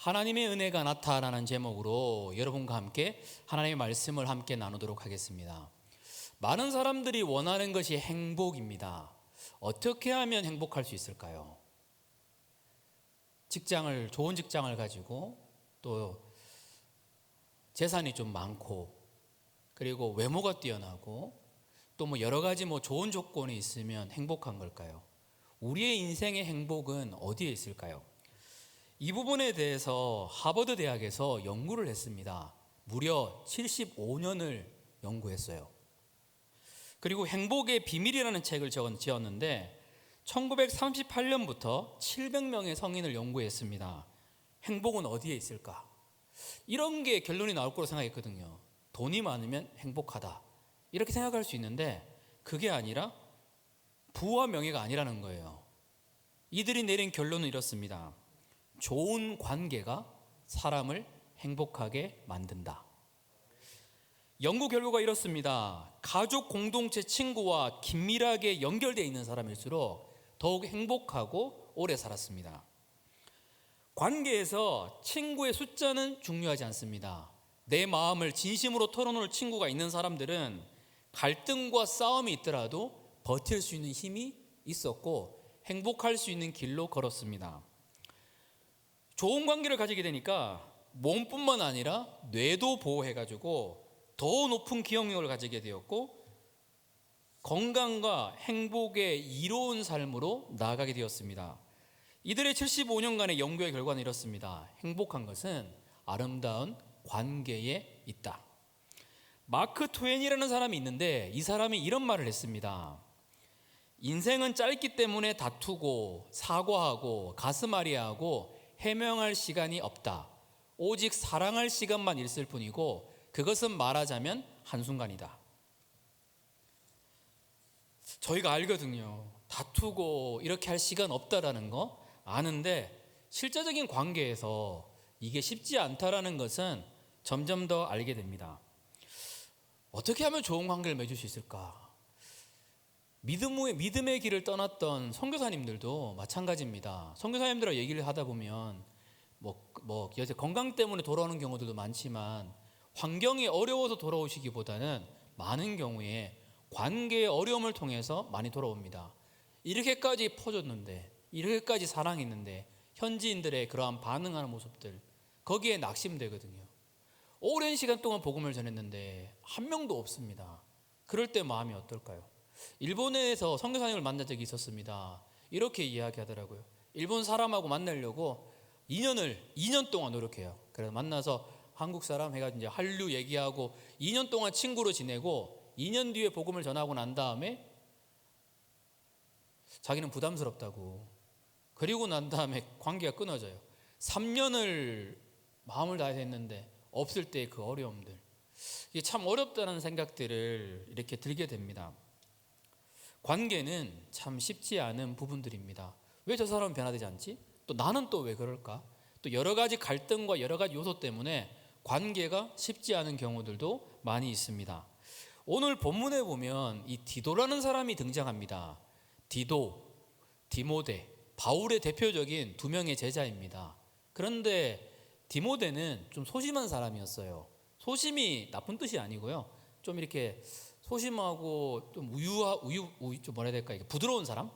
하나님의 은혜가 나타나는 제목으로 여러분과 함께 하나님의 말씀을 함께 나누도록 하겠습니다. 많은 사람들이 원하는 것이 행복입니다. 어떻게 하면 행복할 수 있을까요? 좋은 직장을 가지고 또 재산이 좀 많고 그리고 외모가 뛰어나고 또 여러 가지 좋은 조건이 있으면 행복한 걸까요? 우리의 인생의 행복은 어디에 있을까요? 이 부분에 대해서 하버드 대학에서 연구를 했습니다. 무려 75년을 연구했어요. 그리고 행복의 비밀이라는 책을 지었는데 1938년부터 700명의 성인을 연구했습니다. 행복은 어디에 있을까? 이런 게 결론이 나올 거라고 생각했거든요. 돈이 많으면 행복하다 이렇게 생각할 수 있는데 그게 아니라 부와 명예가 아니라는 거예요. 이들이 내린 결론은 이렇습니다. 좋은 관계가 사람을 행복하게 만든다. 연구 결과가 이렇습니다. 가족, 공동체, 친구와 긴밀하게 연결되어 있는 사람일수록 더욱 행복하고 오래 살았습니다. 관계에서 친구의 숫자는 중요하지 않습니다. 내 마음을 진심으로 털어놓을 친구가 있는 사람들은 갈등과 싸움이 있더라도 버틸 수 있는 힘이 있었고 행복할 수 있는 길로 걸었습니다. 좋은 관계를 가지게 되니까 몸뿐만 아니라 뇌도 보호해가지고 더 높은 기억력을 가지게 되었고 건강과 행복의 이로운 삶으로 나아가게 되었습니다. 이들의 75년간의 연구의 결과는 이렇습니다. 행복한 것은 아름다운 관계에 있다. 마크 트웨인이라는 사람이 있는데 이 사람이 이런 말을 했습니다. 인생은 짧기 때문에 다투고 사과하고 가슴앓이하고 해명할 시간이 없다. 오직 사랑할 시간만 있을 뿐이고 그것은 말하자면 한순간이다. 저희가 알거든요. 다투고 이렇게 할 시간 없다라는 거 아는데 실제적인 관계에서 이게 쉽지 않다라는 것은 점점 더 알게 됩니다. 어떻게 하면 좋은 관계를 맺을 수 있을까? 믿음의 길을 떠났던 선교사님들도 마찬가지입니다. 선교사님들과 얘기를 하다 보면 요새 건강 때문에 돌아오는 경우들도 많지만 환경이 어려워서 돌아오시기보다는 많은 경우에 관계의 어려움을 통해서 많이 돌아옵니다. 이렇게까지 퍼졌는데 이렇게까지 사랑했는데 현지인들의 그러한 반응하는 모습들 거기에 낙심되거든요. 오랜 시간 동안 복음을 전했는데 한 명도 없습니다. 그럴 때 마음이 어떨까요? 일본에서 선교사님을 만난 적이 있었습니다. 이렇게 이야기하더라고요. 일본 사람하고 만나려고 2년 동안 노력해요. 그래서 만나서 한국 사람 해가지고 이제 한류 얘기하고 2년 동안 친구로 지내고 2년 뒤에 복음을 전하고 난 다음에 자기는 부담스럽다고 그리고 난 다음에 관계가 끊어져요. 3년을 마음을 다해서 했는데 없을 때 그 어려움들 이게 참 어렵다는 생각들을 이렇게 들게 됩니다. 관계는 참 쉽지 않은 부분들입니다. 왜 저 사람은 변화되지 않지? 또 나는 또 왜 그럴까? 또 여러 가지 갈등과 여러 가지 요소 때문에 관계가 쉽지 않은 경우들도 많이 있습니다. 오늘 본문에 보면 이 디도라는 사람이 등장합니다. 디도, 디모데, 바울의 대표적인 두 명의 제자입니다. 그런데 디모데는 좀 소심한 사람이었어요. 소심이 나쁜 뜻이 아니고요. 좀 이렇게 소심하고 좀 좀 뭐라 해야 될까? 부드러운 사람?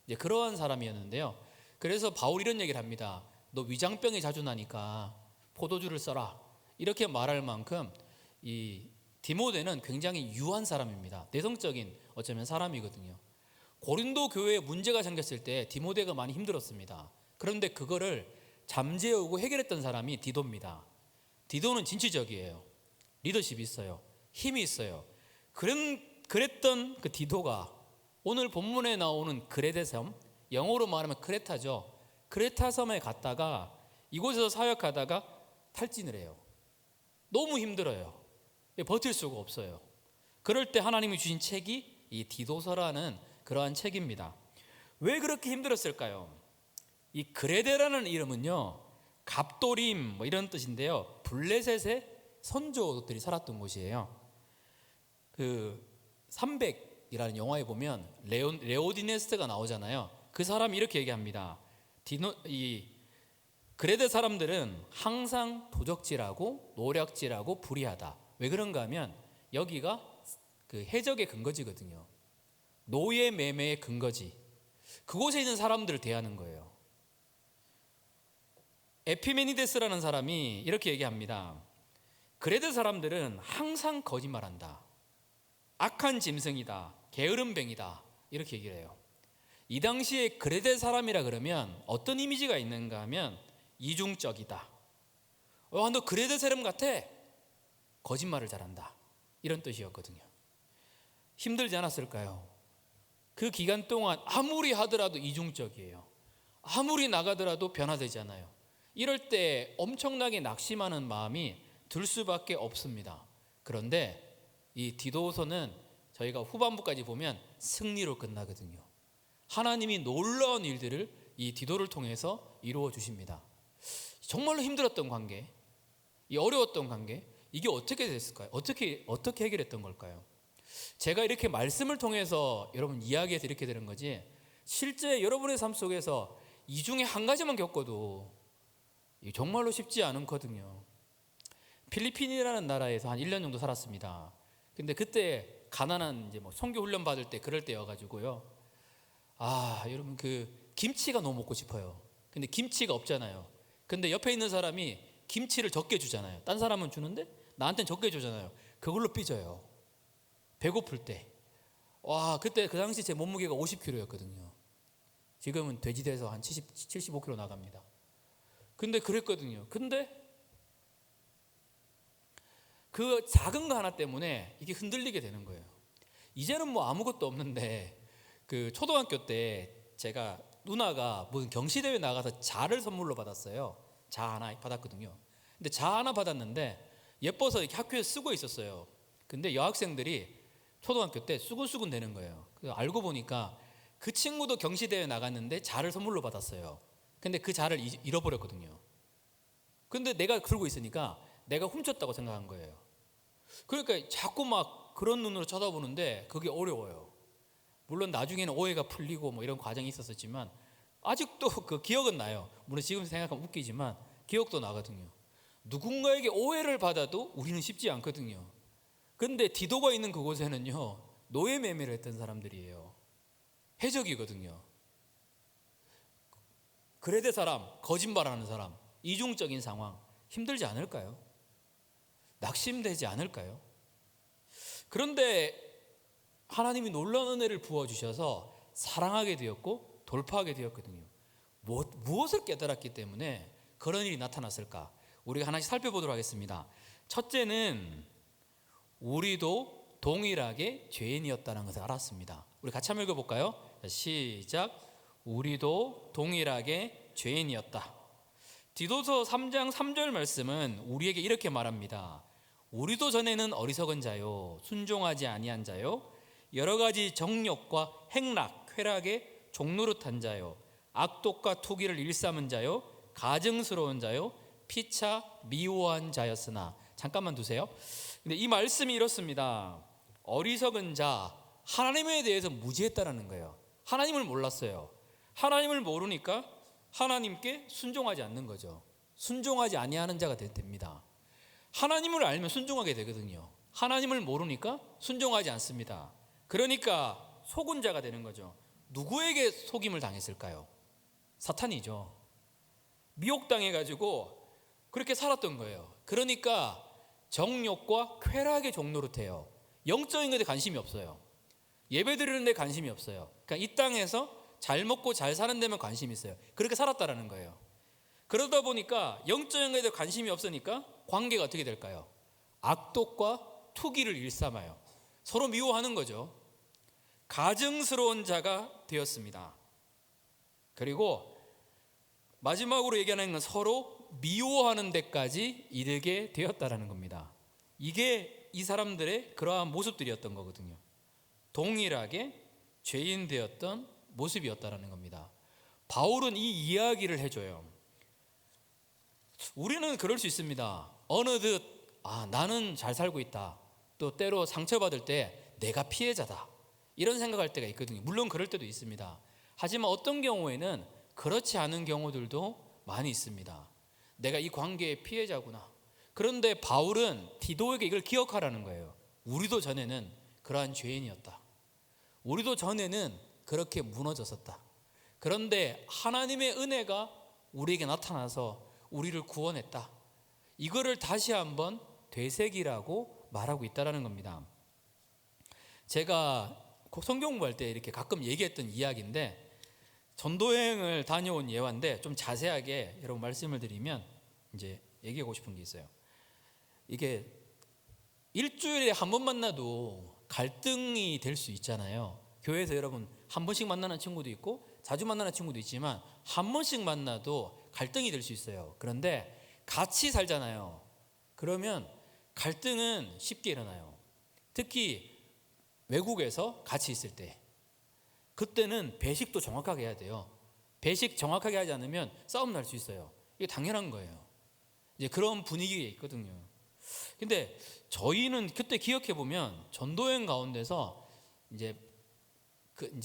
이제 그러한 사람이었는데요. 그래서 바울이 이런 얘기를 합니다. 너 위장병이 자주 나니까 포도주를 써라. 이렇게 말할 만큼 이 디모데는 굉장히 유한 사람입니다. 내성적인 어쩌면 사람이거든요. 고린도 교회에 문제가 생겼을 때 디모데가 많이 힘들었습니다. 그런데 그거를 잠재우고 해결했던 사람이 디도입니다. 디도는 진취적이에요. 리더십이 있어요. 힘이 있어요. 그랬던 그 디도가 오늘 본문에 나오는 그레데 섬, 영어로 말하면 크레타죠. 크레타 섬에 갔다가 이곳에서 사역하다가 탈진을 해요. 너무 힘들어요. 버틸 수가 없어요. 그럴 때 하나님이 주신 책이 이 디도서라는 그러한 책입니다. 왜 그렇게 힘들었을까요? 이 그레데라는 이름은요, 갑도림 이런 뜻인데요, 블레셋의 선조들이 살았던 곳이에요. 그 300이라는 영화에 보면 레오디네스가 나오잖아요. 그 사람이 이렇게 얘기합니다. 이 그레데 사람들은 항상 도적질하고 노략질하고 불의하다. 왜 그런가 하면 여기가 그 해적의 근거지거든요. 노예 매매의 근거지. 그곳에 있는 사람들을 대하는 거예요. 에피메니데스라는 사람이 이렇게 얘기합니다. 그레데 사람들은 항상 거짓말한다. 악한 짐승이다. 게으름뱅이다. 이렇게 얘기를 해요. 이 당시에 그레데 사람이라 그러면 어떤 이미지가 있는가 하면 이중적이다. 너 그레데 사람 같아. 거짓말을 잘한다. 이런 뜻이었거든요. 힘들지 않았을까요? 그 기간 동안 아무리 하더라도 이중적이에요. 아무리 나가더라도 변화되지 않아요. 이럴 때 엄청나게 낙심하는 마음이 들 수밖에 없습니다. 그런데 이 디도서는 저희가 후반부까지 보면 승리로 끝나거든요. 하나님이 놀라운 일들을 이 디도를 통해서 이루어 주십니다. 정말로 힘들었던 관계, 이 어려웠던 관계, 이게 어떻게 됐을까요? 어떻게 해결했던 걸까요? 제가 이렇게 말씀을 통해서 여러분 이야기해서 이렇게 되는 거지, 실제 여러분의 삶 속에서 이 중에 한 가지만 겪어도 정말로 쉽지 않거든요. 필리핀이라는 나라에서 한 1년 정도 살았습니다. 근데 그때 가난한 이제 선교 훈련 받을 때 그럴 때여가지고요. 여러분 그 김치가 너무 먹고 싶어요. 근데 김치가 없잖아요. 근데 옆에 있는 사람이 김치를 적게 주잖아요. 딴 사람은 주는데 나한테는 적게 주잖아요. 그걸로 삐져요. 배고플 때. 그때 그 당시 제 몸무게가 50kg였거든요. 지금은 돼지돼서 한 75kg 나갑니다. 근데 그랬거든요. 근데 그 작은 거 하나 때문에 이게 흔들리게 되는 거예요. 이제는 뭐 아무것도 없는데 그 초등학교 때 제가 누나가 무슨 경시대회 나가서 자를 선물로 받았어요. 자 하나 받았거든요. 근데 자 하나 받았는데 예뻐서 이렇게 학교에 쓰고 있었어요. 근데 여학생들이 초등학교 때 수근수근 되는 거예요. 알고 보니까 그 친구도 경시대회 나갔는데 자를 선물로 받았어요. 근데 그 자를 잃어버렸거든요. 근데 내가 들고 있으니까 내가 훔쳤다고 생각한 거예요. 그러니까 자꾸 막 그런 눈으로 쳐다보는데 그게 어려워요. 물론 나중에는 오해가 풀리고 뭐 이런 과정이 있었지만 아직도 그 기억은 나요. 물론 지금 생각하면 웃기지만 기억도 나거든요. 누군가에게 오해를 받아도 우리는 쉽지 않거든요. 근데 디도가 있는 그곳에는요, 노예 매매를 했던 사람들이에요. 해적이거든요. 그레데 사람, 거짓말하는 사람, 이중적인 상황, 힘들지 않을까요? 낙심되지 않을까요? 그런데 하나님이 놀라운 은혜를 부어주셔서 사랑하게 되었고 돌파하게 되었거든요. 무엇을 깨달았기 때문에 그런 일이 나타났을까? 우리가 하나씩 살펴보도록 하겠습니다. 첫째는 우리도 동일하게 죄인이었다는 것을 알았습니다. 우리 같이 한번 읽어볼까요? 시작. 우리도 동일하게 죄인이었다. 디도서 3장 3절 말씀은 우리에게 이렇게 말합니다. 우리도 전에는 어리석은 자요, 순종하지 아니한 자요, 여러 가지 정욕과 행락, 쾌락에 종노릇한 자요, 악독과 투기를 일삼은 자요, 가증스러운 자요, 피차 미워한 자였으나. 잠깐만 두세요. 근데 이 말씀이 이렇습니다. 어리석은 자, 하나님에 대해서 무지했다라는 거예요. 하나님을 몰랐어요. 하나님을 모르니까 하나님께 순종하지 않는 거죠. 순종하지 아니하는 자가 됩니다. 하나님을 알면 순종하게 되거든요. 하나님을 모르니까 순종하지 않습니다. 그러니까 속은 자가 되는 거죠. 누구에게 속임을 당했을까요? 사탄이죠. 미혹당해가지고 그렇게 살았던 거예요. 그러니까 정욕과 쾌락의 종노릇해요. 영적인 것에 관심이 없어요. 예배 드리는 데 관심이 없어요. 그러니까 이 땅에서 잘 먹고 잘 사는 데만 관심이 있어요. 그렇게 살았다라는 거예요. 그러다 보니까 영적인 것에 관심이 없으니까 관계가 어떻게 될까요? 악독과 투기를 일삼아요. 서로 미워하는 거죠. 가증스러운 자가 되었습니다. 그리고 마지막으로 얘기하는 건 서로 미워하는 데까지 이르게 되었다라는 겁니다. 이게 이 사람들의 그러한 모습들이었던 거거든요. 동일하게 죄인 되었던 모습이었다라는 겁니다. 바울은 이 이야기를 해줘요. 우리는 그럴 수 있습니다. 어느덧 나는 잘 살고 있다. 또 때로 상처받을 때 내가 피해자다. 이런 생각할 때가 있거든요. 물론 그럴 때도 있습니다. 하지만 어떤 경우에는 그렇지 않은 경우들도 많이 있습니다. 내가 이 관계의 피해자구나. 그런데 바울은 디도에게 이걸 기억하라는 거예요. 우리도 전에는 그러한 죄인이었다. 우리도 전에는 그렇게 무너졌었다. 그런데 하나님의 은혜가 우리에게 나타나서 우리를 구원했다. 이거를 다시 한번 되새기라고 말하고 있다는 겁니다. 제가 성경 공부할 때 이렇게 가끔 얘기했던 이야기인데, 전도여행을 다녀온 예화인데 좀 자세하게 여러분 말씀을 드리면 이제 얘기하고 싶은 게 있어요. 이게 일주일에 한 번 만나도 갈등이 될 수 있잖아요. 교회에서 여러분 한 번씩 만나는 친구도 있고 자주 만나는 친구도 있지만 한 번씩 만나도 갈등이 될 수 있어요. 그런데 같이 살잖아요. 그러면 갈등은 쉽게 일어나요. 특히 외국에서 같이 있을 때, 그때는 배식도 정확하게 해야 돼요. 배식 정확하게 하지 않으면 싸움 날 수 있어요. 이게 당연한 거예요. 이제 그런 분위기에 있거든요. 근데 저희는 그때 기억해 보면 전도여행 가운데서 이제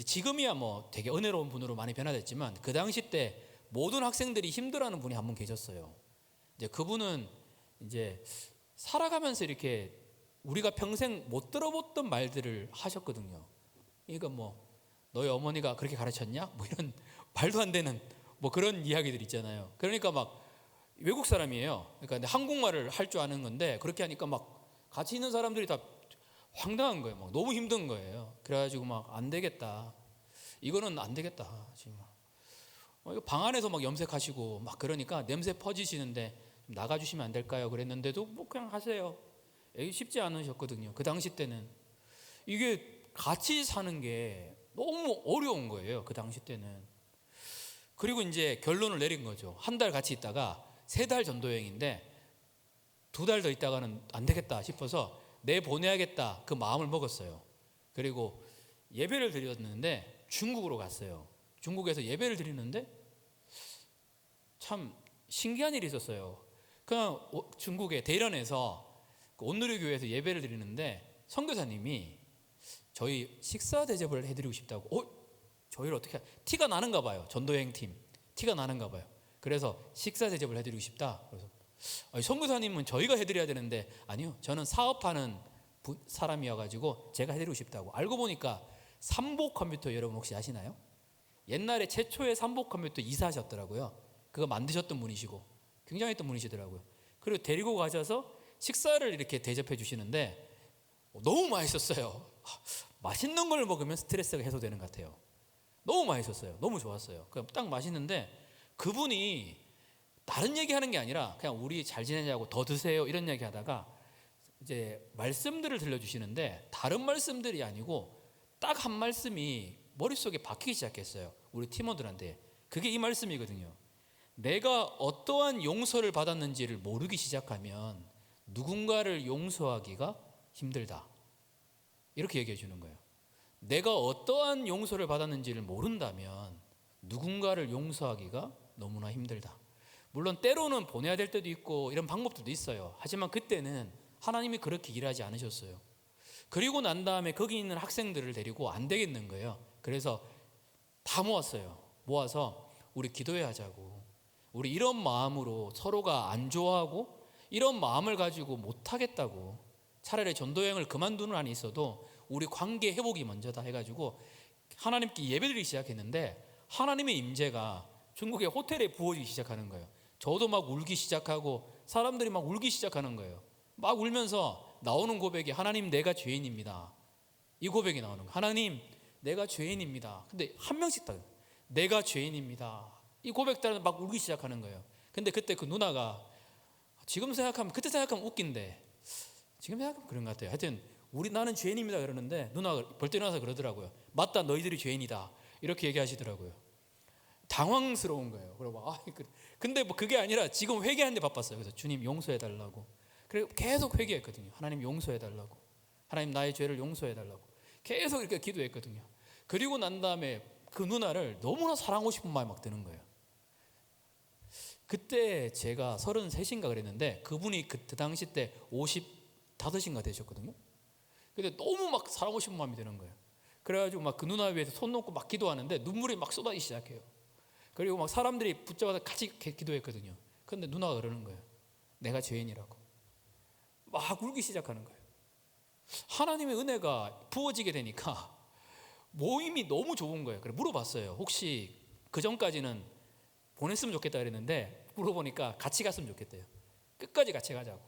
지금이야 뭐 되게 은혜로운 분으로 많이 변화됐지만, 그 당시 때 모든 학생들이 힘들어하는 분이 한 분 계셨어요. 이제 그분은 이제 살아가면서 이렇게 우리가 평생 못 들어봤던 말들을 하셨거든요. 그러니까 뭐 너희 어머니가 그렇게 가르쳤냐? 뭐 이런 말도 안 되는 뭐 그런 이야기들 있잖아요. 그러니까 막 외국 사람이에요. 그러니까 한국말을 할 줄 아는 건데 그렇게 하니까 막 같이 있는 사람들이 다 황당한 거예요. 막 너무 힘든 거예요. 그래가지고 막 안 되겠다. 이거는 안 되겠다. 지금 이거 방 안에서 막 염색하시고 막 그러니까 냄새 퍼지시는데 나가주시면 안 될까요? 그랬는데도 뭐 그냥 하세요. 이게 쉽지 않으셨거든요. 그 당시 때는 이게 같이 사는 게 너무 어려운 거예요. 그 당시 때는. 그리고 이제 결론을 내린 거죠. 한 달 같이 있다가 3달 전도여행인데 2달 더 있다가는 안 되겠다 싶어서 내보내야겠다 그 마음을 먹었어요. 그리고 예배를 드렸는데 중국으로 갔어요. 중국에서 예배를 드리는데 참 신기한 일이 있었어요. 그냥 중국의 대련에서 온누리교회에서 예배를 드리는데 선교사님이 저희 식사 대접을 해드리고 싶다고. 저희를 어떻게 티가 나는가 봐요. 전도여행 팀 티가 나는가 봐요. 그래서 식사 대접을 해드리고 싶다. 그래서 선교사님은 저희가 해드려야 되는데, 아니요, 저는 사업하는 사람이어가지고 제가 해드리고 싶다고. 알고 보니까 삼복 컴퓨터 여러분 혹시 아시나요? 옛날에 최초의 삼복 컴퓨터 이사하셨더라고요. 그거 만드셨던 분이시고 굉장했던 분이시더라고요. 그리고 데리고 가셔서 식사를 이렇게 대접해 주시는데 너무 맛있었어요. 맛있는 걸 먹으면 스트레스가 해소되는 것 같아요. 너무 맛있었어요. 너무 좋았어요. 그럼 딱 맛있는데 그분이 다른 얘기하는 게 아니라 그냥 우리 잘 지내자고 더 드세요 이런 얘기 하다가 이제 말씀들을 들려주시는데 다른 말씀들이 아니고 딱 한 말씀이 머릿속에 박히기 시작했어요. 우리 팀원들한테. 그게 이 말씀이거든요. 내가 어떠한 용서를 받았는지를 모르기 시작하면 누군가를 용서하기가 힘들다. 이렇게 얘기해 주는 거예요. 내가 어떠한 용서를 받았는지를 모른다면 누군가를 용서하기가 너무나 힘들다. 물론 때로는 보내야 될 때도 있고 이런 방법들도 있어요. 하지만 그때는 하나님이 그렇게 일하지 않으셨어요. 그리고 난 다음에 거기 있는 학생들을 데리고 안 되겠는 거예요. 그래서 다 모았어요. 모아서 우리 기도해야 하자고. 우리 이런 마음으로 서로가 안 좋아하고 이런 마음을 가지고 못하겠다고. 차라리 전도여행을 그만두는 한이 있어도 우리 관계 회복이 먼저다 해가지고 하나님께 예배드리기 시작했는데 하나님의 임재가 중국의 호텔에 부어지기 시작하는 거예요. 저도 막 울기 시작하고 사람들이 막 울기 시작하는 거예요. 막 울면서 나오는 고백이 하나님 내가 죄인입니다. 이 고백이 나오는 거예요. 하나님 내가 죄인입니다. 근데 한 명씩 다 내가 죄인입니다. 이 고백 따라 막 울기 시작하는 거예요. 근데 그때 그 누나가 지금 생각하면 그때 생각하면 웃긴데 지금 생각하면 그런 것 같아요. 하여튼 나는 죄인입니다 그러는데 누나가 벌떡 일어나서 그러더라고요. 맞다 너희들이 죄인이다 이렇게 얘기하시더라고요. 당황스러운 거예요. 그러고 근데 뭐 그게 아니라 지금 회개하는데 바빴어요. 그래서 주님 용서해 달라고. 그리고 계속 회개했거든요. 하나님 용서해 달라고. 하나님 나의 죄를 용서해 달라고. 계속 이렇게 기도했거든요. 그리고 난 다음에 그 누나를 너무나 사랑하고 싶은 마음이 막 드는 거예요. 그때 제가 33인가 그랬는데 그분이 그때 당시 때 55인가 되셨거든요. 근데 너무 막 사랑하고 싶은 마음이 드는 거예요. 그래가지고 막 그 누나 위해서 손 놓고 막 기도하는데 눈물이 막 쏟아지기 시작해요. 그리고 막 사람들이 붙잡아서 같이 기도했거든요. 근데 누나가 그러는 거예요. 내가 죄인이라고. 막 울기 시작하는 거예요. 하나님의 은혜가 부어지게 되니까 모임이 너무 좋은 거예요. 그래 물어봤어요. 혹시 그 전까지는 보냈으면 좋겠다 그랬는데 물어보니까 같이 갔으면 좋겠대요. 끝까지 같이 가자고.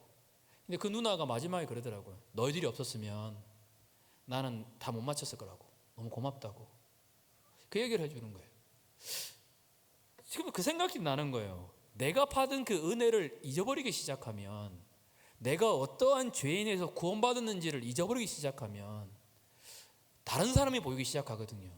근데 그 누나가 마지막에 그러더라고요. 너희들이 없었으면 나는 다 못 맞췄을 거라고. 너무 고맙다고. 그 얘기를 해주는 거예요. 지금 그 생각이 나는 거예요. 내가 받은 그 은혜를 잊어버리기 시작하면, 내가 어떠한 죄인에서 구원받았는지를 잊어버리기 시작하면 다른 사람이 보이기 시작하거든요.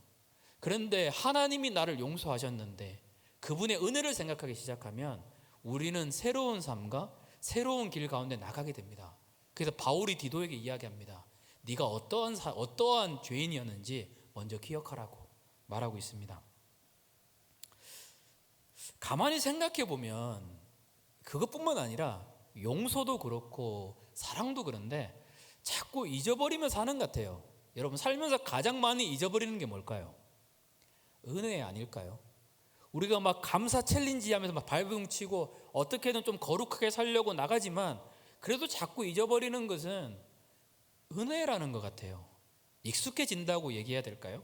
그런데 하나님이 나를 용서하셨는데 그분의 은혜를 생각하기 시작하면 우리는 새로운 삶과 새로운 길 가운데 나가게 됩니다. 그래서 바울이 디도에게 이야기합니다. 네가 어떠한 죄인이었는지 먼저 기억하라고 말하고 있습니다. 가만히 생각해 보면 그것뿐만 아니라 용서도 그렇고 사랑도 그런데 자꾸 잊어버리며 사는 것 같아요. 여러분 살면서 가장 많이 잊어버리는 게 뭘까요? 은혜 아닐까요? 우리가 막 감사 챌린지 하면서 막 발버둥 치고 어떻게든 좀 거룩하게 살려고 나가지만 그래도 자꾸 잊어버리는 것은 은혜라는 것 같아요. 익숙해진다고 얘기해야 될까요?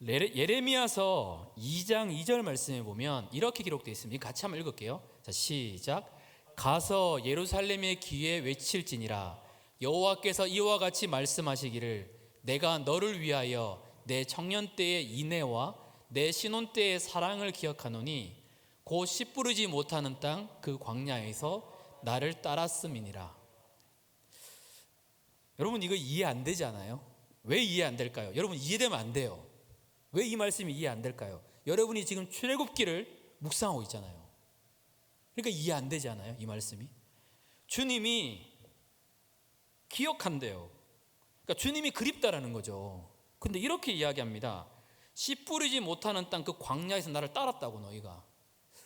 예레미야서 2장 2절 말씀에 보면 이렇게 기록되어 있습니다. 같이 한번 읽을게요. 자, 시작. 가서 예루살렘의 귀에 외칠지니라. 여호와께서 이와 같이 말씀하시기를 내가 너를 위하여 내 청년 때의 인애와 내 신혼 때의 사랑을 기억하노니 곧 씨 뿌리지 못하는 땅 그 광야에서 나를 따랐음이니라. 여러분 이거 이해 안 되지 않아요? 왜 이해 안 될까요? 여러분 이해되면 안 돼요. 왜 이 말씀이 이해 안 될까요? 여러분이 지금 출애굽기를 묵상하고 있잖아요. 그러니까 이해 안 되지 않아요? 이 말씀이. 주님이 기억한대요. 그러니까 주님이 그립다라는 거죠. 근데 이렇게 이야기합니다. 씨 뿌리지 못하는 땅 그 광야에서 나를 따랐다고 너희가.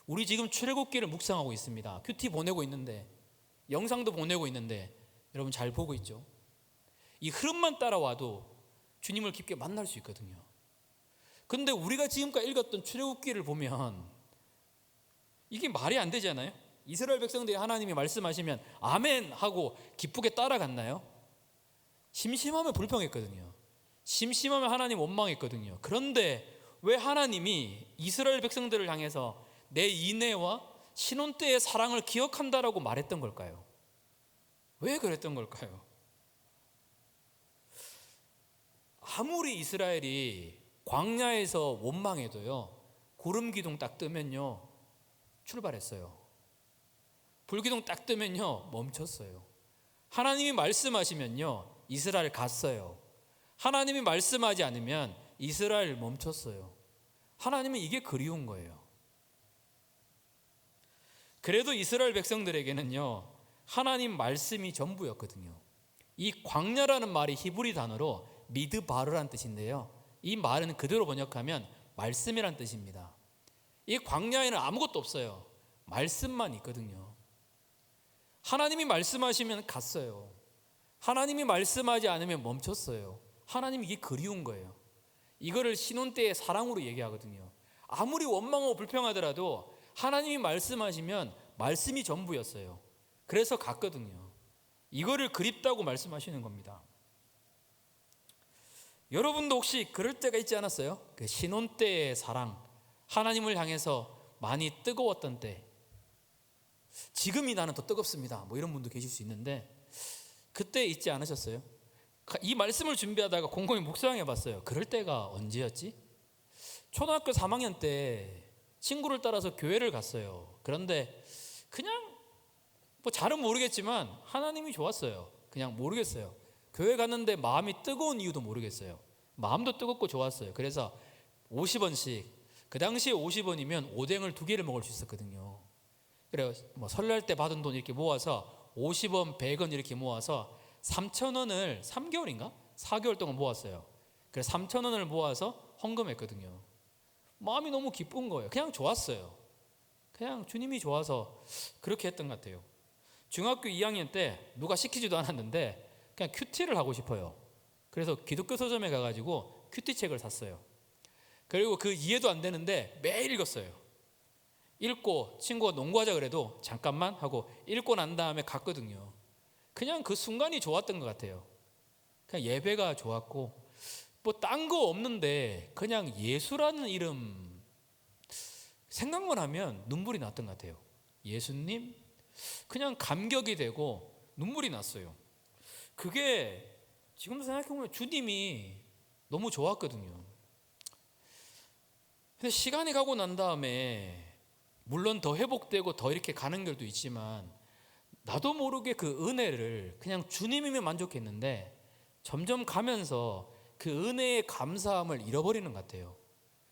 우리 지금 출애굽기를 묵상하고 있습니다. 큐티 보내고 있는데 영상도 보내고 있는데 여러분 잘 보고 있죠? 이 흐름만 따라와도 주님을 깊게 만날 수 있거든요. 근데 우리가 지금까지 읽었던 출애굽기를 보면 이게 말이 안 되잖아요. 이스라엘 백성들이 하나님이 말씀하시면 아멘 하고 기쁘게 따라갔나요? 심심하면 불평했거든요. 심심하면 하나님 원망했거든요. 그런데 왜 하나님이 이스라엘 백성들을 향해서 내 인애와 신혼 때의 사랑을 기억한다라고 말했던 걸까요? 왜 그랬던 걸까요? 아무리 이스라엘이 광야에서 원망해도요, 구름 기둥 딱 뜨면요 출발했어요. 불기둥 딱 뜨면요 멈췄어요. 하나님이 말씀하시면요 이스라엘 갔어요. 하나님이 말씀하지 않으면 이스라엘 멈췄어요. 하나님은 이게 그리운 거예요. 그래도 이스라엘 백성들에게는요 하나님 말씀이 전부였거든요. 이 광야라는 말이 히브리 단어로 미드바르란 뜻인데요, 이 말은 그대로 번역하면 말씀이란 뜻입니다. 이 광야에는 아무것도 없어요. 말씀만 있거든요. 하나님이 말씀하시면 갔어요. 하나님이 말씀하지 않으면 멈췄어요. 하나님이 이게 그리운 거예요. 이거를 신혼 때의 사랑으로 얘기하거든요. 아무리 원망하고 불평하더라도 하나님이 말씀하시면 말씀이 전부였어요. 그래서 갔거든요. 이거를 그립다고 말씀하시는 겁니다. 여러분도 혹시 그럴 때가 있지 않았어요? 그 신혼 때의 사랑, 하나님을 향해서 많이 뜨거웠던 때, 지금이 나는 더 뜨겁습니다 뭐 이런 분도 계실 수 있는데 그때 있지 않으셨어요? 이 말씀을 준비하다가 곰곰이 묵상해 봤어요. 그럴 때가 언제였지? 초등학교 3학년 때 친구를 따라서 교회를 갔어요. 그런데 그냥 뭐 잘은 모르겠지만 하나님이 좋았어요. 그냥 모르겠어요. 교회 갔는데 마음이 뜨거운 이유도 모르겠어요. 마음도 뜨겁고 좋았어요. 그래서 50원씩, 그 당시에 50원이면 오뎅을 2개를 먹을 수 있었거든요. 그래서 뭐 설날 때 받은 돈 이렇게 모아서 50원, 100원 이렇게 모아서 3,000원을 3개월인가? 4개월 동안 모았어요. 그래서 3,000원을 모아서 헌금했거든요. 마음이 너무 기쁜 거예요. 그냥 좋았어요. 그냥 주님이 좋아서 그렇게 했던 것 같아요. 중학교 2학년 때 누가 시키지도 않았는데 그냥 큐티를 하고 싶어요. 그래서 기독교 서점에 가가지고 큐티 책을 샀어요. 그리고 그 이해도 안 되는데 매일 읽었어요. 읽고 친구가 농구하자 그래도 잠깐만 하고 읽고 난 다음에 갔거든요. 그냥 그 순간이 좋았던 것 같아요. 그냥 예배가 좋았고 뭐 딴 거 없는데 그냥 예수라는 이름 생각만 하면 눈물이 났던 것 같아요. 예수님 그냥 감격이 되고 눈물이 났어요. 그게 지금 생각해보면 주님이 너무 좋았거든요. 근데 시간이 가고 난 다음에 물론 더 회복되고 더 이렇게 가는 길도 있지만 나도 모르게 그 은혜를 그냥 주님이면 만족했는데 점점 가면서 그 은혜의 감사함을 잃어버리는 것 같아요.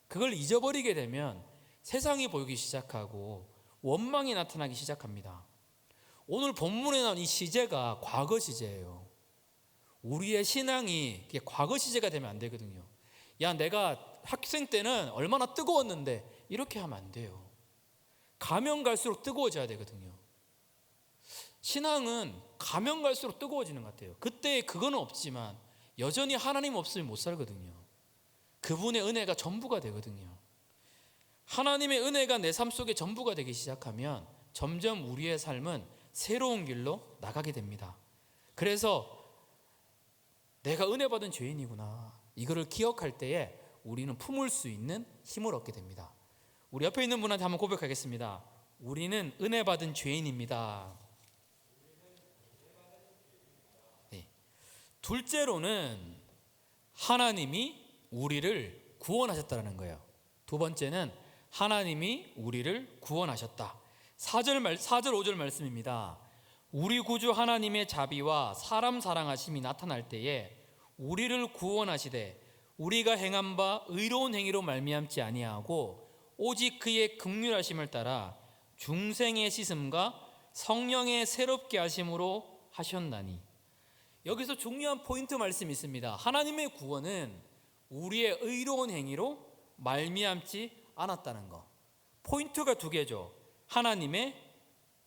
그걸 잊어버리게 되면 세상이 보이기 시작하고 원망이 나타나기 시작합니다. 오늘 본문에 나온 이 시제가 과거 시제예요. 우리의 신앙이 과거 시제가 되면 안 되거든요. 야, 내가 학생 때는 얼마나 뜨거웠는데 이렇게 하면 안 돼요. 가면 갈수록 뜨거워져야 되거든요. 신앙은 가면 갈수록 뜨거워지는 것 같아요. 그때 그거는 없지만 여전히 하나님 없으면 못 살거든요. 그분의 은혜가 전부가 되거든요. 하나님의 은혜가 내 삶 속에 전부가 되기 시작하면 점점 우리의 삶은 새로운 길로 나가게 됩니다. 그래서 내가 은혜 받은 죄인이구나, 이거를 기억할 때에 우리는 품을 수 있는 힘을 얻게 됩니다. 우리 옆에 있는 분한테 한번 고백하겠습니다. 우리는 은혜 받은 죄인입니다. 네. 둘째로는 하나님이 우리를 구원하셨다는 거예요. 두 번째는 하나님이 우리를 구원하셨다. 4절 5절 말씀입니다. 우리 구주 하나님의 자비와 사람 사랑하심이 나타날 때에 우리를 구원하시되 우리가 행한 바 의로운 행위로 말미암지 아니하고 오직 그의 긍휼하심을 따라 중생의 씻음과 성령의 새롭게 하심으로 하셨나니. 여기서 중요한 포인트 말씀이 있습니다. 하나님의 구원은 우리의 의로운 행위로 말미암지 않았다는 거. 포인트가 두 개죠. 하나님의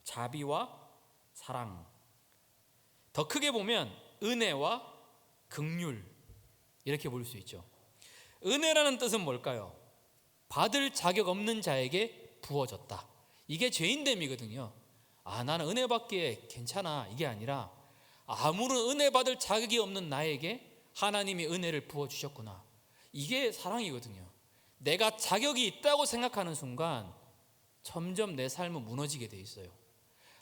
자비와 사랑. 더 크게 보면 은혜와 긍휼, 이렇게 볼 수 있죠. 은혜라는 뜻은 뭘까요? 받을 자격 없는 자에게 부어졌다. 이게 죄인됨이거든요. 나는 은혜 받기에 괜찮아, 이게 아니라 아무런 은혜 받을 자격이 없는 나에게 하나님이 은혜를 부어주셨구나, 이게 사랑이거든요. 내가 자격이 있다고 생각하는 순간 점점 내 삶은 무너지게 돼 있어요.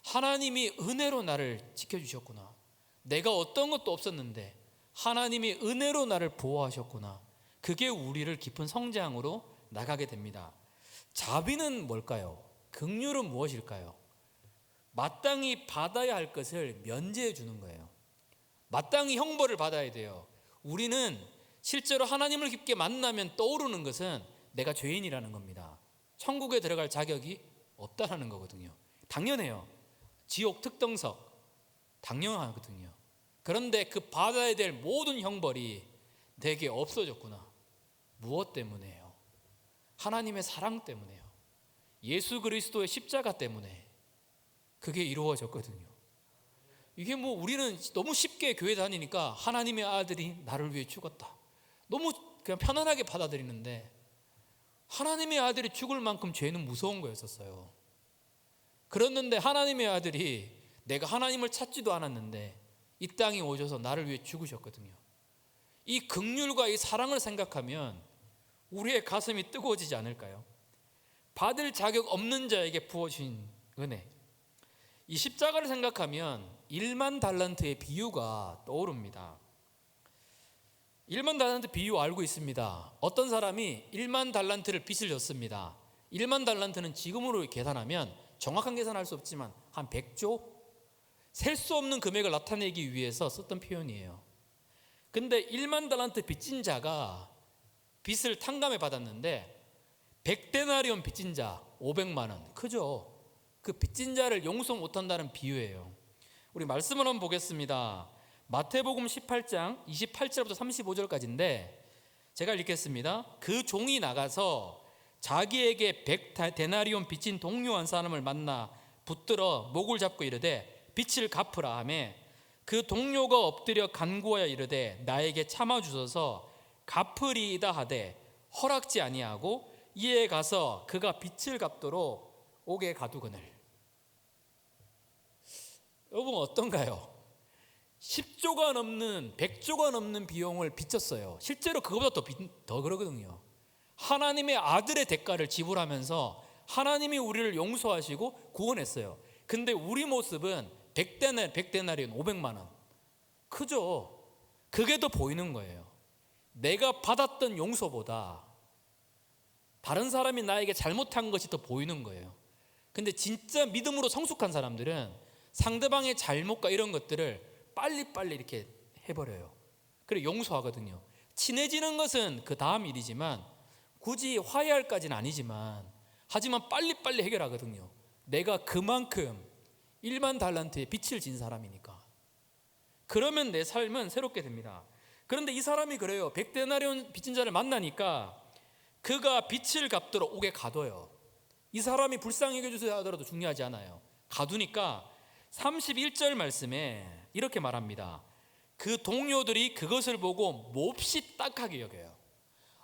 하나님이 은혜로 나를 지켜주셨구나, 내가 어떤 것도 없었는데 하나님이 은혜로 나를 보호하셨구나, 그게 우리를 깊은 성장으로 나가게 됩니다. 자비는 뭘까요? 긍휼은 무엇일까요? 마땅히 받아야 할 것을 면제해 주는 거예요. 마땅히 형벌을 받아야 돼요. 우리는 실제로 하나님을 깊게 만나면 떠오르는 것은 내가 죄인이라는 겁니다. 천국에 들어갈 자격이 없다라는 거거든요. 당연해요. 지옥 특등석 당연하거든요. 그런데 그 받아야 될 모든 형벌이 내게 없어졌구나. 무엇 때문에요? 하나님의 사랑 때문에요. 예수 그리스도의 십자가 때문에 그게 이루어졌거든요. 이게 뭐 우리는 너무 쉽게 교회 다니니까 하나님의 아들이 나를 위해 죽었다, 너무 그냥 편안하게 받아들이는데 하나님의 아들이 죽을 만큼 죄는 무서운 거였었어요. 그랬는데 하나님의 아들이 내가 하나님을 찾지도 않았는데 이 땅에 오셔서 나를 위해 죽으셨거든요. 이 긍휼과 이 사랑을 생각하면 우리의 가슴이 뜨거워지지 않을까요? 받을 자격 없는 자에게 부어진 은혜. 이 십자가를 생각하면 1만 달란트의 비유가 떠오릅니다. 1만 달란트 비유 알고 있습니다. 어떤 사람이 1만 달란트를 빚을 졌습니다. 1만 달란트는 지금으로 계산하면 정확한 계산할 수 없지만 한 100조? 셀 수 없는 금액을 나타내기 위해서 썼던 표현이에요. 근데 1만 달란트 빚진 자가 빚을 탕감해 받았는데 100데나리온 빚진 자 500만 원, 크죠? 그 빚진 자를 용서 못한다는 비유예요. 우리 말씀을 한번 보겠습니다. 마태복음 18장 28절부터 35절까지인데 제가 읽겠습니다. 그 종이 나가서 자기에게 100데나리온 빚진 동료 한 사람을 만나 붙들어 목을 잡고 이르되 빚을 갚으라 하매 그 동료가 엎드려 간구하여 이르되 나에게 참아주소서 갚으리이다 하되 허락지 아니하고 이에 가서 그가 빚을 갚도록 옥에 가두거늘. 여러분 어떤가요? 10조가 넘는 100조가 넘는 비용을 비쳤어요. 실제로 그거보다 더 그러거든요. 하나님의 아들의 대가를 지불하면서 하나님이 우리를 용서하시고 구원했어요. 근데 우리 모습은 100데나리온 500만 원. 크죠? 그게 더 보이는 거예요. 내가 받았던 용서보다 다른 사람이 나에게 잘못한 것이 더 보이는 거예요. 근데 진짜 믿음으로 성숙한 사람들은 상대방의 잘못과 이런 것들을 빨리빨리 이렇게 해버려요. 그리고 용서하거든요. 친해지는 것은 그 다음 일이지만 굳이 화해할까지는 아니지만 하지만 빨리빨리 해결하거든요. 내가 그만큼 1만 달란트의 빚을 진 사람이니까. 그러면 내 삶은 새롭게 됩니다. 그런데 이 사람이 그래요. 100데나리온 빚진 자를 만나니까 그가 빚을 갚도록 옥에 가둬요. 이 사람이 불쌍히 여겨주세요 하더라도 중요하지 않아요. 가두니까 31절 말씀에 이렇게 말합니다. 그 동료들이 그것을 보고 몹시 딱하게 여겨요.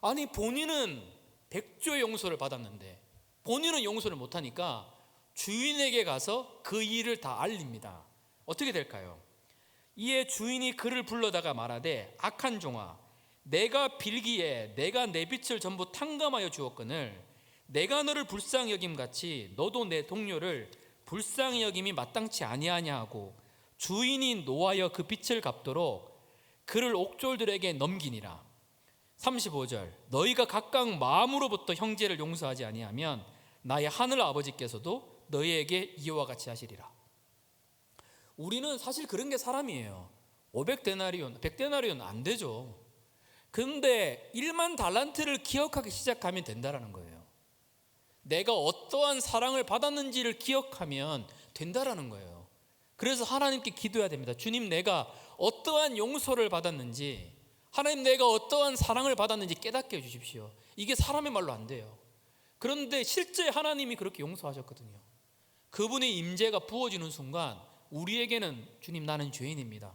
아니 본인은 100조의 용서를 받았는데 본인은 용서를 못하니까 주인에게 가서 그 일을 다 알립니다. 어떻게 될까요? 이에 주인이 그를 불러다가 말하되 악한 종아, 내가 빌기에 내가 내 빚을 전부 탕감하여 주었거늘 내가 너를 불쌍히 여김같이 너도 내 동료를 불쌍히 여김이 마땅치 아니하냐 하고 주인이 노하여 그 빚을 갚도록 그를 옥졸들에게 넘기니라. 35절 너희가 각각 마음으로부터 형제를 용서하지 아니하면 나의 하늘 아버지께서도 너희에게 이와 같이 하시리라. 우리는 사실 그런 게 사람이에요. 500데나리온, 100데나리온 안 되죠. 그런데 1만 달란트를 기억하기 시작하면 된다라는 거예요. 내가 어떠한 사랑을 받았는지를 기억하면 된다라는 거예요. 그래서 하나님께 기도해야 됩니다. 주님, 내가 어떠한 용서를 받았는지, 하나님 내가 어떠한 사랑을 받았는지 깨닫게 해주십시오. 이게 사람의 말로 안 돼요. 그런데 실제 하나님이 그렇게 용서하셨거든요. 그분의 임재가 부어지는 순간 우리에게는 주님 나는 죄인입니다,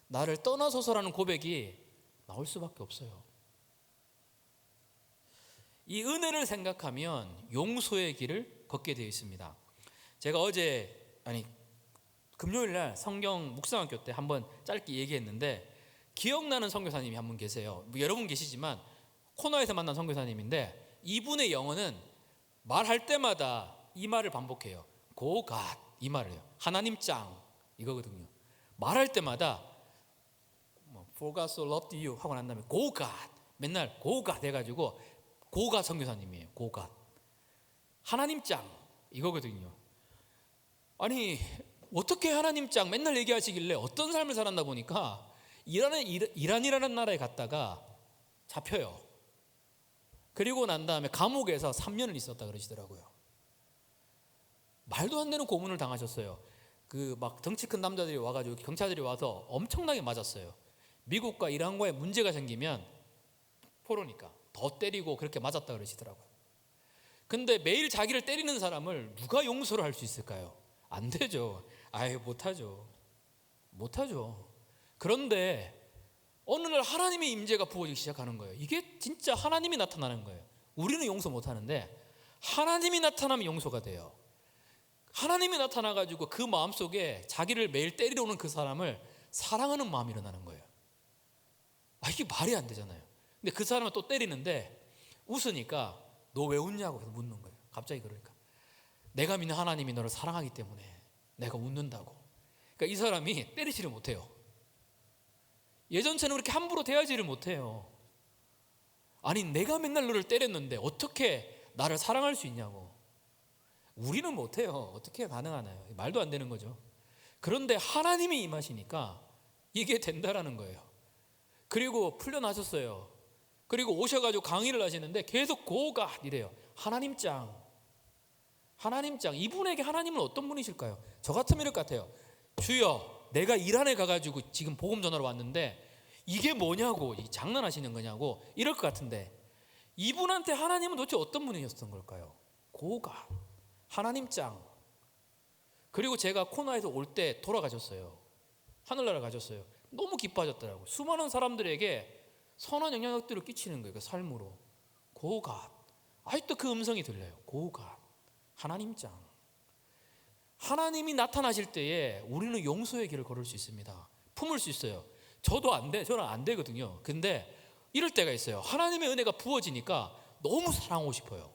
나를 떠나소서라는 고백이 나올 수밖에 없어요. 이 은혜를 생각하면 용서의 길을 걷게 되어 있습니다. 제가 금요일 날 성경 묵상학교 때 한번 짧게 얘기했는데 기억나는 선교사님이 한 분 계세요. 여러분 계시지만 코너에서 만난 선교사님인데 이분의 영어는 말할 때마다 이 말을 반복해요. Go God, 이 말을요. 하나님 짱 이거거든요. 말할 때마다 For God so loved you 하고 난 다음에 Go God, 맨날 Go God 해가지고 Go God 선교사님이에요. Go God, 하나님 짱 이거거든요. 아니 어떻게 하나님 짱 맨날 얘기하시길래 어떤 삶을 살았나 보니까 이란이라는 나라에 갔다가 잡혀요. 그리고 난 다음에 감옥에서 3년을 있었다 그러시더라고요. 말도 안 되는 고문을 당하셨어요. 그 막 덩치 큰 남자들이 와가지고 경찰들이 와서 엄청나게 맞았어요. 미국과 이란과의 문제가 생기면 포로니까 더 때리고 그렇게 맞았다 그러시더라고요. 근데 매일 자기를 때리는 사람을 누가 용서를 할 수 있을까요? 안 되죠. 아예 못하죠. 그런데 어느 날 하나님의 임재가 부어지기 시작하는 거예요. 이게 진짜 하나님이 나타나는 거예요. 우리는 용서 못하는데 하나님이 나타나면 용서가 돼요. 하나님이 나타나가지고 그 마음속에 자기를 매일 때리러 오는 그 사람을 사랑하는 마음이 일어나는 거예요. 이게 말이 안 되잖아요. 근데 그 사람을 또 때리는데 웃으니까 너 왜 웃냐고 묻는 거예요. 갑자기 그러니까 내가 믿는 하나님이 너를 사랑하기 때문에 내가 웃는다고. 그러니까 이 사람이 때리지를 못해요. 예전처럼 그렇게 함부로 대하지를 못해요. 아니 내가 맨날 너를 때렸는데 어떻게 나를 사랑할 수 있냐고. 우리는 못해요. 어떻게 가능하나요? 말도 안 되는 거죠. 그런데 하나님이 임하시니까 이게 된다라는 거예요. 그리고 풀려나셨어요. 그리고 오셔가지고 강의를 하시는데 계속 고가 이래요. 하나님 짱. 이분에게 하나님은 어떤 분이실까요? 저 같으면 이럴 것 같아요. 주여, 내가 이란에 가가지고 지금 복음 전하러 왔는데 이게 뭐냐고, 장난하시는 거냐고 이럴 것 같은데 이분한테 하나님은 도대체 어떤 분이셨던 걸까요? 고가, 하나님 짱. 그리고 제가 코나에서 올 때 돌아가셨어요. 하늘나라 가셨어요. 너무 기뻐하셨더라고요. 수많은 사람들에게 선한 영향력들을 끼치는 거예요. 그 삶으로. 고가. 아직도 그 음성이 들려요. 고가, 하나님 짱. 하나님이 나타나실 때에 우리는 용서의 길을 걸을 수 있습니다. 품을 수 있어요. 저는 안 되거든요. 근데 이럴 때가 있어요. 하나님의 은혜가 부어지니까 너무 사랑하고 싶어요.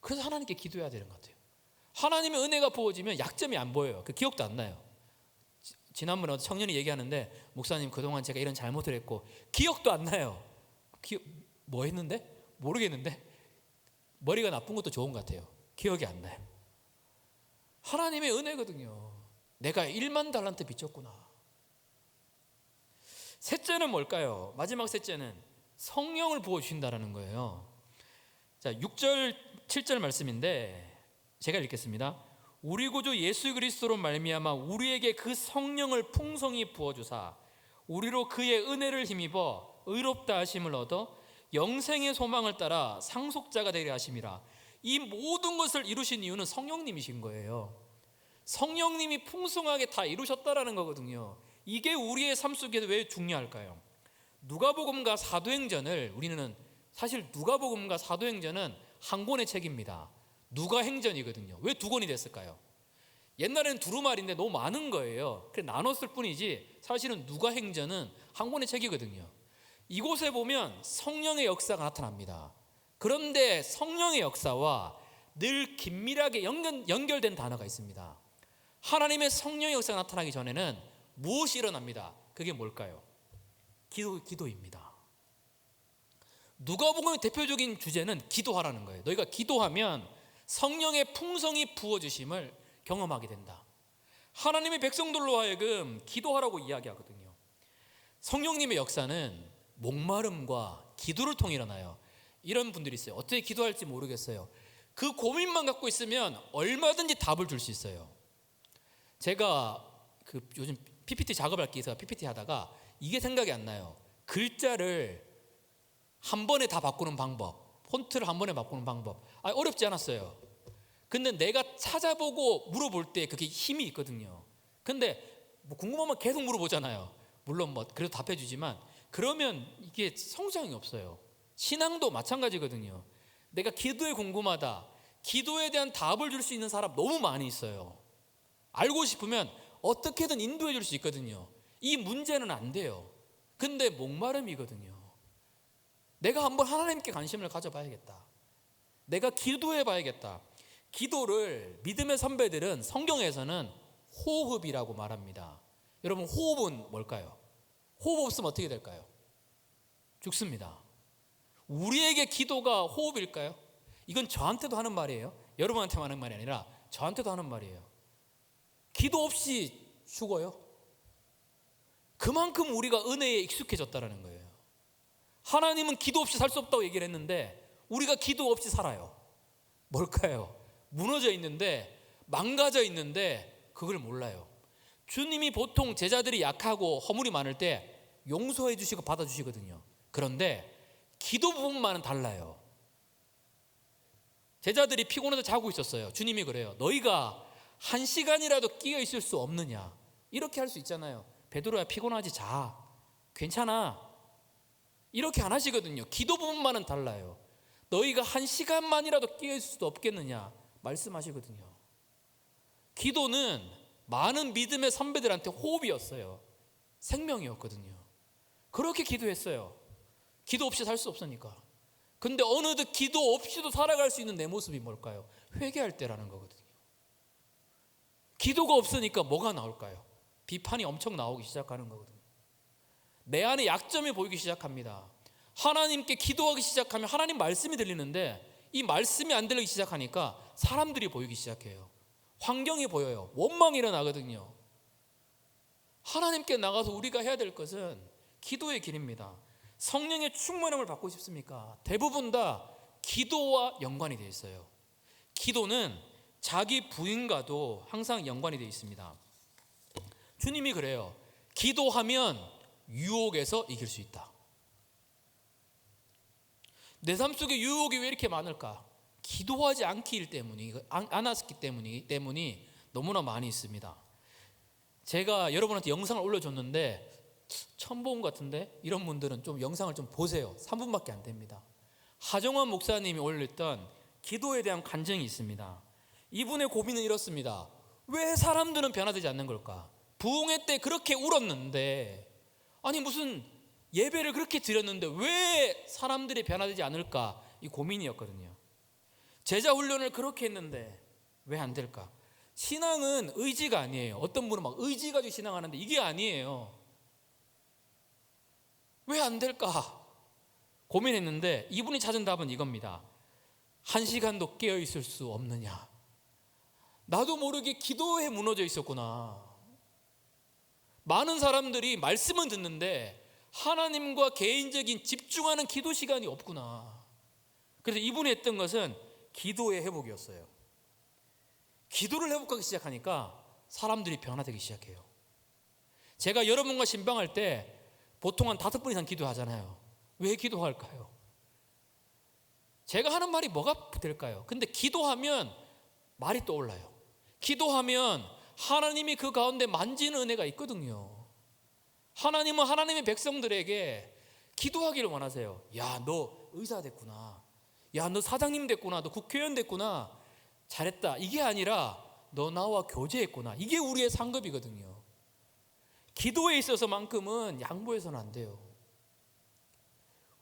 그래서 하나님께 기도해야 되는 것 같아요. 하나님의 은혜가 부어지면 약점이 안 보여요. 그 기억도 안 나요. 지난번에 청년이 얘기하는데, 목사님 그동안 제가 이런 잘못을 했고, 기억도 안 나요. 뭐 했는데? 모르겠는데 머리가 나쁜 것도 좋은 것 같아요. 기억이 안 나요. 하나님의 은혜거든요. 내가 1만 달란트 빚졌구나. 셋째는 뭘까요? 마지막 셋째는 성령을 부어주신다는 거예요. 자, 6절 7절 말씀인데 제가 읽겠습니다. 우리 구주 예수 그리스도로 말미암아 우리에게 그 성령을 풍성히 부어주사 우리로 그의 은혜를 힘입어 의롭다 하심을 얻어 영생의 소망을 따라 상속자가 되게 하심이라. 이 모든 것을 이루신 이유는 성령님이신 거예요. 성령님이 풍성하게 다 이루셨다라는 거거든요. 이게 우리의 삶 속에 왜 중요할까요? 누가복음과 사도행전을 우리는 사실 누가복음과 사도행전은 한 권의 책입니다. 누가행전이거든요. 왜 두 권이 됐을까요? 옛날에는 두루마리인데 너무 많은 거예요. 그래서 나눴을 뿐이지 사실은 누가행전은 한 권의 책이거든요. 이곳에 보면 성령의 역사가 나타납니다. 그런데 성령의 역사와 늘 긴밀하게 연결된 단어가 있습니다. 하나님의 성령의 역사가 나타나기 전에는 무엇이 일어납니다. 그게 뭘까요? 기도입니다. 누가복음의 대표적인 주제는 기도하라는 거예요. 너희가 기도하면 성령의 풍성이 부어주심을 경험하게 된다. 하나님의 백성들로 하여금 기도하라고 이야기하거든요. 성령님의 역사는 목마름과 기도를 통해 일어나요. 이런 분들이 있어요. 어떻게 기도할지 모르겠어요. 그 고민만 갖고 있으면 얼마든지 답을 줄 수 있어요. 제가 요즘 PPT 작업할 게 있어서 PPT 하다가 이게 생각이 안 나요. 글자를 한 번에 다 바꾸는 방법, 폰트를 한 번에 바꾸는 방법. 어렵지 않았어요. 근데 내가 찾아보고 물어볼 때 그게 힘이 있거든요. 근데 뭐 궁금하면 계속 물어보잖아요. 물론 뭐 그래도 답해 주지만 그러면 이게 성장이 없어요. 신앙도 마찬가지거든요. 내가 기도에 궁금하다. 기도에 대한 답을 줄 수 있는 사람 너무 많이 있어요. 알고 싶으면 어떻게든 인도해 줄 수 있거든요. 이 문제는 안 돼요. 근데 목마름이거든요. 내가 한번 하나님께 관심을 가져봐야겠다. 내가 기도해 봐야겠다. 기도를 믿음의 선배들은 성경에서는 호흡이라고 말합니다. 여러분, 호흡은 뭘까요? 호흡 없으면 어떻게 될까요? 죽습니다. 우리에게 기도가 호흡일까요? 이건 저한테도 하는 말이에요. 여러분한테만 하는 말이 아니라 저한테도 하는 말이에요. 기도 없이 죽어요. 그만큼 우리가 은혜에 익숙해졌다는 거예요. 하나님은 기도 없이 살 수 없다고 얘기를 했는데 우리가 기도 없이 살아요. 뭘까요? 무너져 있는데, 망가져 있는데 그걸 몰라요. 주님이 보통 제자들이 약하고 허물이 많을 때 용서해 주시고 받아주시거든요. 그런데 기도 부분만은 달라요. 제자들이 피곤해서 자고 있었어요. 주님이 그래요. 너희가 1시간이라도 끼어 있을 수 없느냐. 이렇게 할 수 있잖아요. 베드로야, 피곤하지, 자. 괜찮아. 이렇게 안 하시거든요. 기도 부분만은 달라요. 너희가 1시간만이라도 끼어 있을 수도 없겠느냐 말씀하시거든요. 기도는 많은 믿음의 선배들한테 호흡이었어요. 생명이었거든요. 그렇게 기도했어요. 기도 없이 살 수 없으니까. 근데 어느덧 기도 없이도 살아갈 수 있는 내 모습이 뭘까요? 회개할 때라는 거거든요. 기도가 없으니까 뭐가 나올까요? 비판이 엄청 나오기 시작하는 거거든요. 내 안에 약점이 보이기 시작합니다. 하나님께 기도하기 시작하면 하나님 말씀이 들리는데 이 말씀이 안 들리기 시작하니까 사람들이 보이기 시작해요. 환경이 보여요. 원망이 일어나거든요. 하나님께 나가서 우리가 해야 될 것은 기도의 길입니다. 성령의 충만함을 받고 싶습니까? 대부분 다 기도와 연관이 되어 있어요. 기도는 자기 부인과도 항상 연관이 되어 있습니다. 주님이 그래요. 기도하면 유혹에서 이길 수 있다. 내 삶 속에 유혹이 왜 이렇게 많을까? 기도하지 않기 때문이 너무나 많이 있습니다. 제가 여러분한테 영상을 올려줬는데 처음 본 것 같은데 이런 분들은 좀 영상을 좀 보세요. 3분밖에 안 됩니다. 하정원 목사님이 올렸던 기도에 대한 간증이 있습니다. 이분의 고민은 이렇습니다. 왜 사람들은 변화되지 않는 걸까? 부흥회 때 그렇게 울었는데, 아니 무슨 예배를 그렇게 드렸는데 왜 사람들이 변화되지 않을까? 이 고민이었거든요. 제자 훈련을 그렇게 했는데 왜 안 될까? 신앙은 의지가 아니에요. 어떤 분은 막 의지 가지고 신앙하는데 이게 아니에요. 왜 안 될까? 고민했는데 이분이 찾은 답은 이겁니다. 1시간도 깨어 있을 수 없느냐? 나도 모르게 기도에 무너져 있었구나. 많은 사람들이 말씀은 듣는데 하나님과 개인적인 집중하는 기도 시간이 없구나. 그래서 이분이 했던 것은 기도의 회복이었어요. 기도를 회복하기 시작하니까 사람들이 변화되기 시작해요. 제가 여러분과 신방할 때 보통 한 5번 이상 기도하잖아요. 왜 기도할까요? 제가 하는 말이 뭐가 될까요? 근데 기도하면 말이 떠올라요. 기도하면 하나님이 그 가운데 만지는 은혜가 있거든요. 하나님은 하나님의 백성들에게 기도하기를 원하세요. 야, 너 의사 됐구나. 야, 너 사장님 됐구나. 너 국회의원 됐구나. 잘했다. 이게 아니라 너 나와 교제했구나. 이게 우리의 상급이거든요. 기도에 있어서만큼은 양보해서는 안 돼요.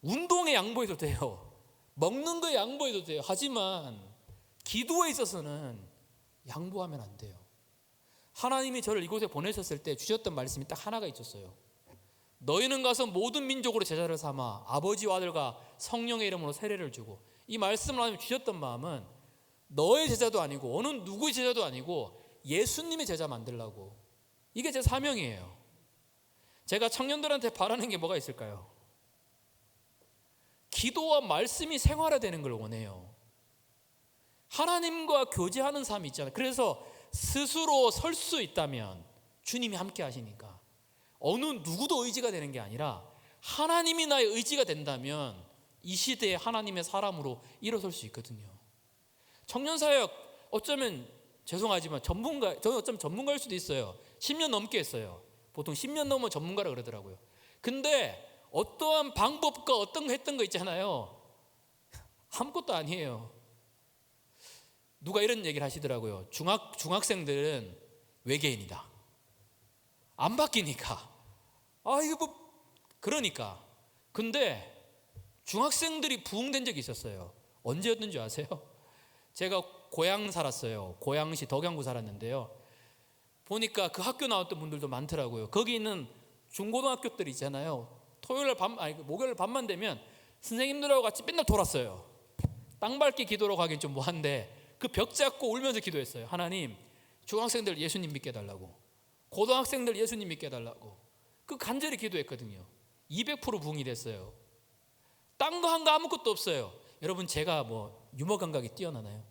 운동에 양보해도 돼요. 먹는 거에 양보해도 돼요. 하지만 기도에 있어서는 양보하면 안 돼요. 하나님이 저를 이곳에 보내셨을 때 주셨던 말씀이 딱 하나가 있었어요. 너희는 가서 모든 민족으로 제자를 삼아 아버지와 아들과 성령의 이름으로 세례를 주고, 이 말씀을 하나님이 주셨던 마음은 너의 제자도 아니고 어느 누구의 제자도 아니고 예수님의 제자 만들라고. 이게 제 사명이에요. 제가 청년들한테 바라는 게 뭐가 있을까요? 기도와 말씀이 생활화되는 걸 원해요. 하나님과 교제하는 삶이 있잖아요. 그래서 스스로 설 수 있다면 주님이 함께 하시니까 어느 누구도 의지가 되는 게 아니라 하나님이 나의 의지가 된다면 이 시대에 하나님의 사람으로 일어설 수 있거든요. 청년사역 어쩌면 죄송하지만 저는 어쩌면 전문가일 수도 있어요. 10년 넘게 했어요. 보통 10년 넘으면 전문가라 그러더라고요. 근데 어떠한 방법과 어떤 거 했던 거 있잖아요. 아무것도 아니에요. 누가 이런 얘기를 하시더라고요. 중학생들은 외계인이다. 안 바뀌니까. 이거 뭐 그러니까. 근데 중학생들이 부흥된 적이 있었어요. 언제였는지 아세요? 제가 고향 살았어요. 고양시 덕양구 살았는데요. 보니까 그 학교 나왔던 분들도 많더라고요. 거기 있는 중고등학교들 있잖아요. 목요일 밤만 되면 선생님들하고 같이 맨날 돌았어요. 땅 밟기 기도로 가긴 좀 뭐한데 그 벽 잡고 울면서 기도했어요. 하나님, 중학생들 예수님 믿게 해달라고, 고등학생들 예수님 믿게 해달라고. 그 간절히 기도했거든요. 200% 부흥이 됐어요. 딴 거 한 거 아무것도 없어요. 여러분, 제가 뭐 유머 감각이 뛰어나나요?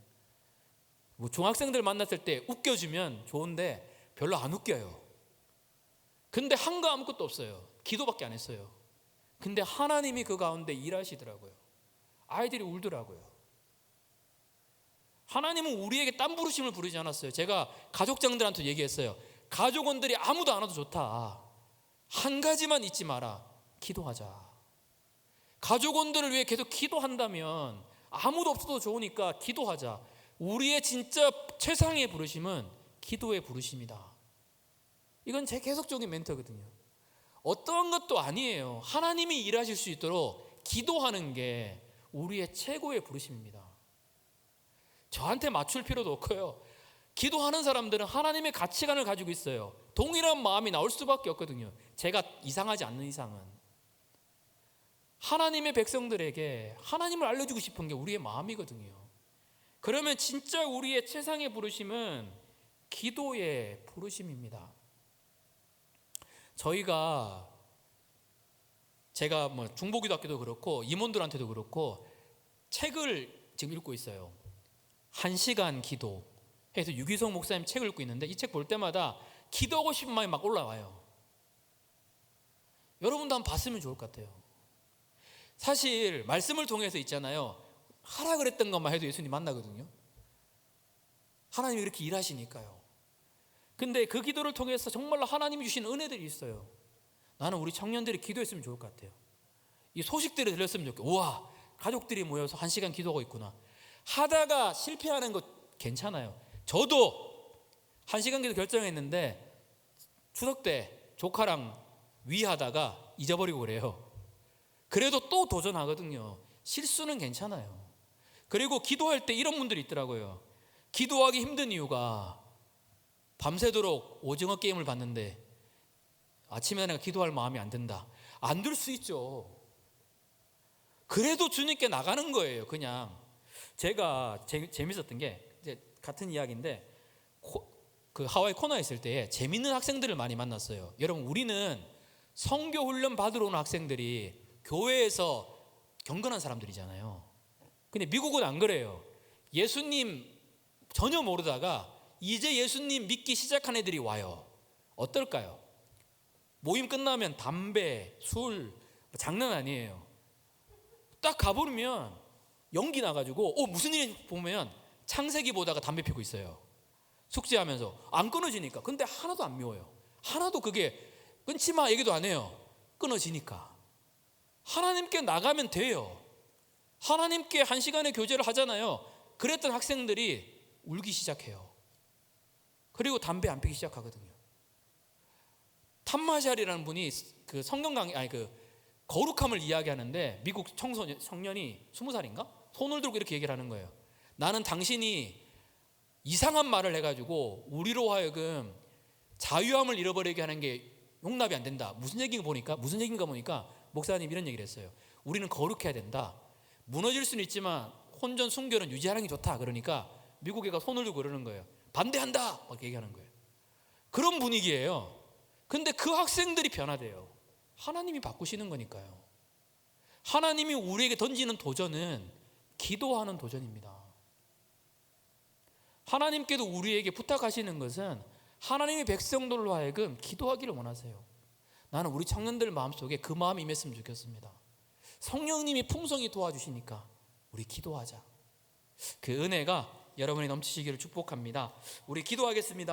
뭐 중학생들 만났을 때 웃겨주면 좋은데 별로 안 웃겨요. 근데 한 거 아무것도 없어요. 기도밖에 안 했어요. 근데 하나님이 그 가운데 일하시더라고요. 아이들이 울더라고요. 하나님은 우리에게 딴 부르심을 부르지 않았어요. 제가 가족장들한테 얘기했어요. 가족원들이 아무도 안 와도 좋다. 한 가지만 잊지 마라. 기도하자. 가족원들을 위해 계속 기도한다면 아무도 없어도 좋으니까 기도하자. 우리의 진짜 최상의 부르심은 기도의 부르심이다. 이건 제 계속적인 멘토거든요. 어떠한 것도 아니에요. 하나님이 일하실 수 있도록 기도하는 게 우리의 최고의 부르심입니다. 저한테 맞출 필요도 없고요. 기도하는 사람들은 하나님의 가치관을 가지고 있어요. 동일한 마음이 나올 수밖에 없거든요. 제가 이상하지 않는 이상은. 하나님의 백성들에게 하나님을 알려주고 싶은 게 우리의 마음이거든요. 그러면 진짜 우리의 최상의 부르심은 기도의 부르심입니다. 제가 뭐 중보기도학교도 그렇고 임원들한테도 그렇고 책을 지금 읽고 있어요. 1시간 기도 해서 유기성 목사님 책을 읽고 있는데 이 책 볼 때마다 기도하고 싶은 마음이 막 올라와요. 여러분도 한번 봤으면 좋을 것 같아요. 사실 말씀을 통해서 있잖아요. 하라 그랬던 것만 해도 예수님 만나거든요. 하나님이 이렇게 일하시니까요. 근데 그 기도를 통해서 정말로 하나님이 주신 은혜들이 있어요. 나는 우리 청년들이 기도했으면 좋을 것 같아요. 이 소식들이 들렸으면 좋겠고, 우와, 가족들이 모여서 1시간 기도하고 있구나. 하다가 실패하는 거 괜찮아요. 저도 1시간 기도 결정했는데 추석 때 조카랑 위하다가 잊어버리고 그래요. 그래도 또 도전하거든요. 실수는 괜찮아요. 그리고 기도할 때 이런 분들이 있더라고요. 기도하기 힘든 이유가 밤새도록 오징어 게임을 봤는데 아침에 내가 기도할 마음이 안 든다. 안 들 수 있죠. 그래도 주님께 나가는 거예요. 그냥 제가 재밌었던 게 이제 같은 이야기인데 그 하와이 코나에 있을 때에 재밌는 학생들을 많이 만났어요. 여러분, 우리는 선교 훈련 받으러 오는 학생들이 교회에서 경건한 사람들이잖아요. 근데 미국은 안 그래요. 예수님 전혀 모르다가 이제 예수님 믿기 시작한 애들이 와요. 어떨까요? 모임 끝나면 담배, 술, 장난 아니에요. 딱 가보면 연기 나가지고 무슨 일 보면 창세기 보다가 담배 피고 있어요. 숙제하면서 안 끊어지니까. 근데 하나도 안 미워요. 하나도 그게 끊지 마 얘기도 안 해요. 끊어지니까. 하나님께 나가면 돼요. 하나님께 1시간의 교제를 하잖아요. 그랬던 학생들이 울기 시작해요. 그리고 담배 안 피기 시작하거든요. 탐마샬이라는 분이 그 성경 강의, 그 거룩함을 이야기하는데 미국 청년이 20살인가? 손을 들고 이렇게 얘기를 하는 거예요. 나는 당신이 이상한 말을 해가지고 우리로 하여금 자유함을 잃어버리게 하는 게 용납이 안 된다. 무슨 얘기인가 보니까 목사님 이런 얘기를 했어요. 우리는 거룩해야 된다. 무너질 수는 있지만 혼전 순결은 유지하는 게 좋다. 그러니까 미국 애가 손을 들고 그러는 거예요. 반대한다! 막 얘기하는 거예요. 그런 분위기예요. 근데 그 학생들이 변화돼요. 하나님이 바꾸시는 거니까요. 하나님이 우리에게 던지는 도전은 기도하는 도전입니다. 하나님께도 우리에게 부탁하시는 것은 하나님의 백성들로 하여금 기도하기를 원하세요. 나는 우리 청년들 마음속에 그 마음이 임했으면 좋겠습니다. 성령님이 풍성히 도와주시니까 우리 기도하자. 그 은혜가 여러분이 넘치시기를 축복합니다. 우리 기도하겠습니다.